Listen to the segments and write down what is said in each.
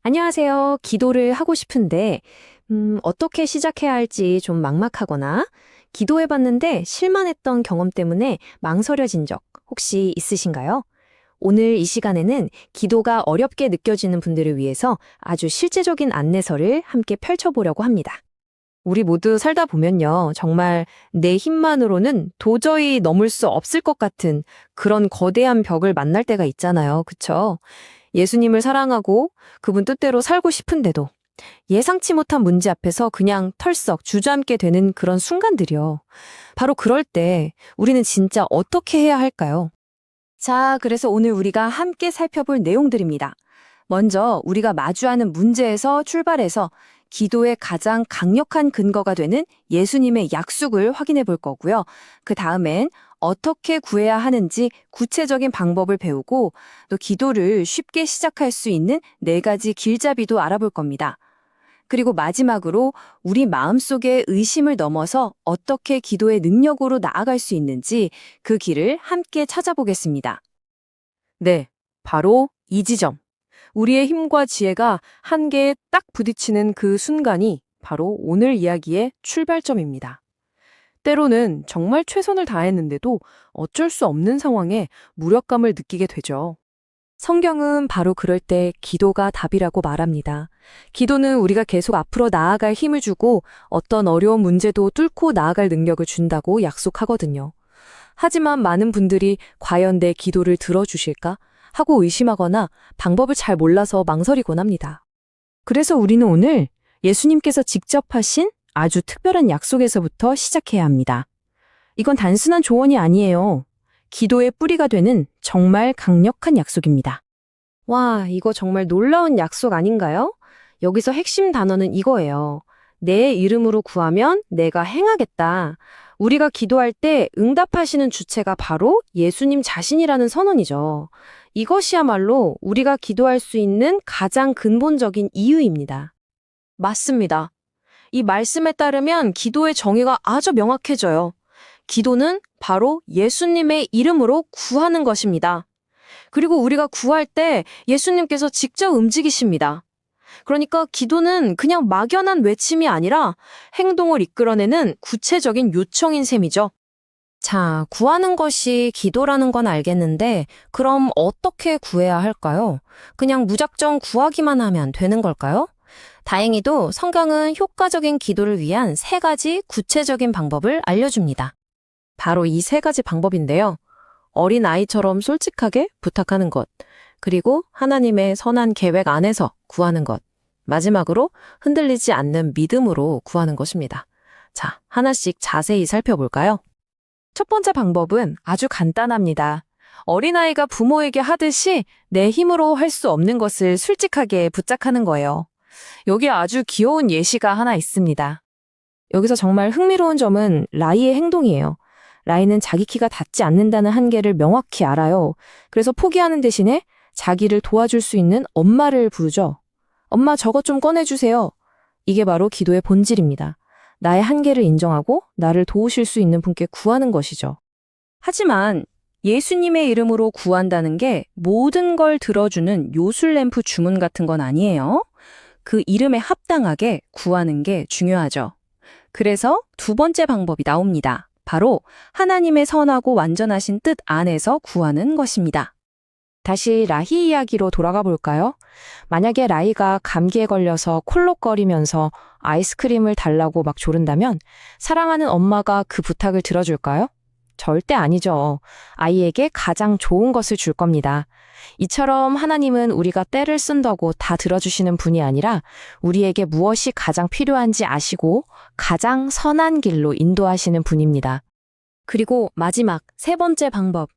안녕하세요. 기도를 하고 싶은데, 어떻게 시작해야 할지 좀 막막하거나, 기도해봤는데 실만했던 경험 때문에 망설여진 적 혹시 있으신가요? 오늘 이 시간에는 기도가 어렵게 느껴지는 분들을 위해서 아주 실제적인 안내서를 함께 펼쳐보려고 합니다. 우리 모두 살다 보면요, 정말 내 힘만으로는 도저히 넘을 수 없을 것 같은 그런 거대한 벽을 만날 때가 있잖아요. 그쵸? 예수님을 사랑하고 그분 뜻대로 살고 싶은데도 예상치 못한 문제 앞에서 그냥 털썩 주저앉게 되는 그런 순간들이요. 바로 그럴 때 우리는 진짜 어떻게 해야 할까요? 자, 그래서 오늘 우리가 함께 살펴볼 내용들입니다. 먼저 우리가 마주하는 문제에서 출발해서 기도의 가장 강력한 근거가 되는 예수님의 약속을 확인해 볼 거고요. 그 다음엔 어떻게 구해야 하는지 구체적인 방법을 배우고 또 기도를 쉽게 시작할 수 있는 4가지 길잡이도 알아볼 겁니다. 그리고 마지막으로 우리 마음속의 의심을 넘어서 어떻게 기도의 능력으로 나아갈 수 있는지 그 길을 함께 찾아보겠습니다. 네, 바로 이 지점. 우리의 힘과 지혜가 한계에 딱 부딪히는 그 순간이 바로 오늘 이야기의 출발점입니다. 때로는 정말 최선을 다했는데도 어쩔 수 없는 상황에 무력감을 느끼게 되죠. 성경은 바로 그럴 때 기도가 답이라고 말합니다. 기도는 우리가 계속 앞으로 나아갈 힘을 주고 어떤 어려운 문제도 뚫고 나아갈 능력을 준다고 약속하거든요. 하지만 많은 분들이 과연 내 기도를 들어주실까 하고 의심하거나 방법을 잘 몰라서 망설이곤 합니다. 그래서 우리는 오늘 예수님께서 직접 하신 아주 특별한 약속에서부터 시작해야 합니다. 이건 단순한 조언이 아니에요. 기도의 뿌리가 되는 정말 강력한 약속입니다. 와, 이거 정말 놀라운 약속 아닌가요? 여기서 핵심 단어는 이거예요. 내 이름으로 구하면 내가 행하겠다. 우리가 기도할 때 응답하시는 주체가 바로 예수님 자신이라는 선언이죠. 이것이야말로 우리가 기도할 수 있는 가장 근본적인 이유입니다. 맞습니다. 이 말씀에 따르면 기도의 정의가 아주 명확해져요. 기도는 바로 예수님의 이름으로 구하는 것입니다. 그리고 우리가 구할 때 예수님께서 직접 움직이십니다. 그러니까 기도는 그냥 막연한 외침이 아니라 행동을 이끌어내는 구체적인 요청인 셈이죠. 자, 구하는 것이 기도라는 건 알겠는데, 그럼 어떻게 구해야 할까요? 그냥 무작정 구하기만 하면 되는 걸까요? 다행히도 성경은 효과적인 기도를 위한 3가지 구체적인 방법을 알려줍니다. 바로 이 3가지 방법인데요. 어린 아이처럼 솔직하게 부탁하는 것, 그리고 하나님의 선한 계획 안에서 구하는 것, 마지막으로 흔들리지 않는 믿음으로 구하는 것입니다. 자, 하나씩 자세히 살펴볼까요? 첫 번째 방법은 아주 간단합니다. 어린아이가 부모에게 하듯이 내 힘으로 할 수 없는 것을 솔직하게 부탁하는 거예요. 여기 아주 귀여운 예시가 하나 있습니다. 여기서 정말 흥미로운 점은 라이의 행동이에요. 라이는 자기 키가 닿지 않는다는 한계를 명확히 알아요. 그래서 포기하는 대신에 자기를 도와줄 수 있는 엄마를 부르죠. 엄마, 저것 좀 꺼내주세요. 이게 바로 기도의 본질입니다. 나의 한계를 인정하고 나를 도우실 수 있는 분께 구하는 것이죠. 하지만 예수님의 이름으로 구한다는 게 모든 걸 들어주는 요술램프 주문 같은 건 아니에요. 그 이름에 합당하게 구하는 게 중요하죠. 그래서 2번째 방법이 나옵니다. 바로 하나님의 선하고 완전하신 뜻 안에서 구하는 것입니다. 다시 라희 이야기로 돌아가 볼까요? 만약에 라이가 감기에 걸려서 콜록거리면서 아이스크림을 달라고 막 조른다면 사랑하는 엄마가 그 부탁을 들어줄까요? 절대 아니죠. 아이에게 가장 좋은 것을 줄 겁니다. 이처럼 하나님은 우리가 때를 쓴다고 다 들어주시는 분이 아니라 우리에게 무엇이 가장 필요한지 아시고 가장 선한 길로 인도하시는 분입니다. 그리고 마지막 3번째 방법.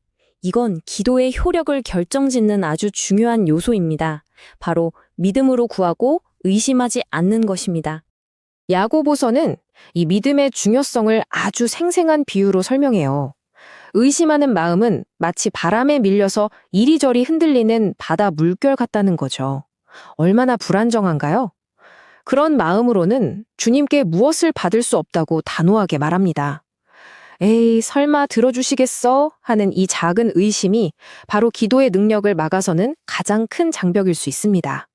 이건 기도의 효력을 결정짓는 아주 중요한 요소입니다. 바로 믿음으로 구하고 의심하지 않는 것입니다. 야고보서는 이 믿음의 중요성을 아주 생생한 비유로 설명해요. 의심하는 마음은 마치 바람에 밀려서 이리저리 흔들리는 바다 물결 같다는 거죠. 얼마나 불안정한가요? 그런 마음으로는 주님께 무엇을 받을 수 없다고 단호하게 말합니다. 에이, 설마 들어주시겠어? 하는 이 작은 의심이 바로 기도의 능력을 막아서는 가장 큰 장벽일 수 있습니다.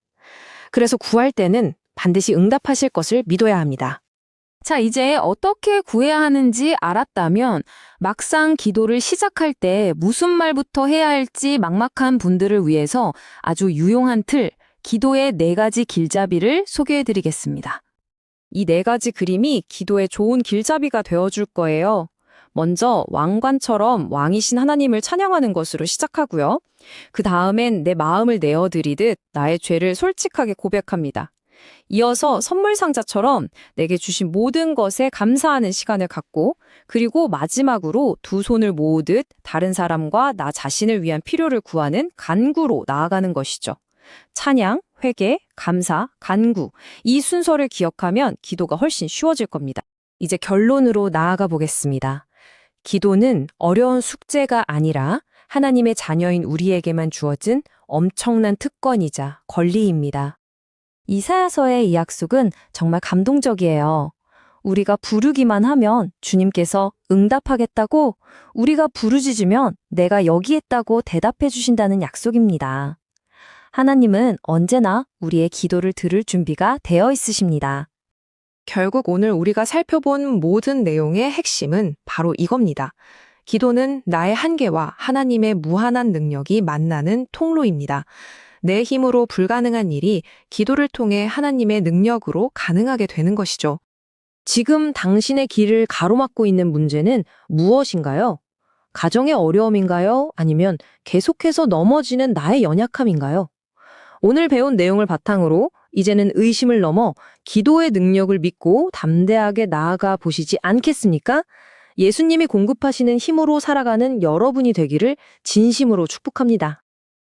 그래서 구할 때는 반드시 응답하실 것을 믿어야 합니다. 자, 이제 어떻게 구해야 하는지 알았다면 막상 기도를 시작할 때 무슨 말부터 해야 할지 막막한 분들을 위해서 아주 유용한 틀, 기도의 4가지 길잡이를 소개해 드리겠습니다. 이 4가지 그림이 기도의 좋은 길잡이가 되어줄 거예요. 먼저 왕관처럼 왕이신 하나님을 찬양하는 것으로 시작하고요. 그 다음엔 내 마음을 내어드리듯 나의 죄를 솔직하게 고백합니다. 이어서 선물 상자처럼 내게 주신 모든 것에 감사하는 시간을 갖고, 그리고 마지막으로 두 손을 모으듯 다른 사람과 나 자신을 위한 필요를 구하는 간구로 나아가는 것이죠. 찬양, 회개, 감사, 간구, 이 순서를 기억하면 기도가 훨씬 쉬워질 겁니다. 이제 결론으로 나아가 보겠습니다. 기도는 어려운 숙제가 아니라 하나님의 자녀인 우리에게만 주어진 엄청난 특권이자 권리입니다. 이사야서의 이 약속은 정말 감동적이에요. 우리가 부르기만 하면 주님께서 응답하겠다고, 우리가 부르짖으면 내가 여기 있다고 대답해 주신다는 약속입니다. 하나님은 언제나 우리의 기도를 들을 준비가 되어 있으십니다. 결국 오늘 우리가 살펴본 모든 내용의 핵심은 바로 이겁니다. 기도는 나의 한계와 하나님의 무한한 능력이 만나는 통로입니다. 내 힘으로 불가능한 일이 기도를 통해 하나님의 능력으로 가능하게 되는 것이죠. 지금 당신의 길을 가로막고 있는 문제는 무엇인가요? 가정의 어려움인가요? 아니면 계속해서 넘어지는 나의 연약함인가요? 오늘 배운 내용을 바탕으로 이제는 의심을 넘어 기도의 능력을 믿고 담대하게 나아가 보시지 않겠습니까? 예수님이 공급하시는 힘으로 살아가는 여러분이 되기를 진심으로 축복합니다.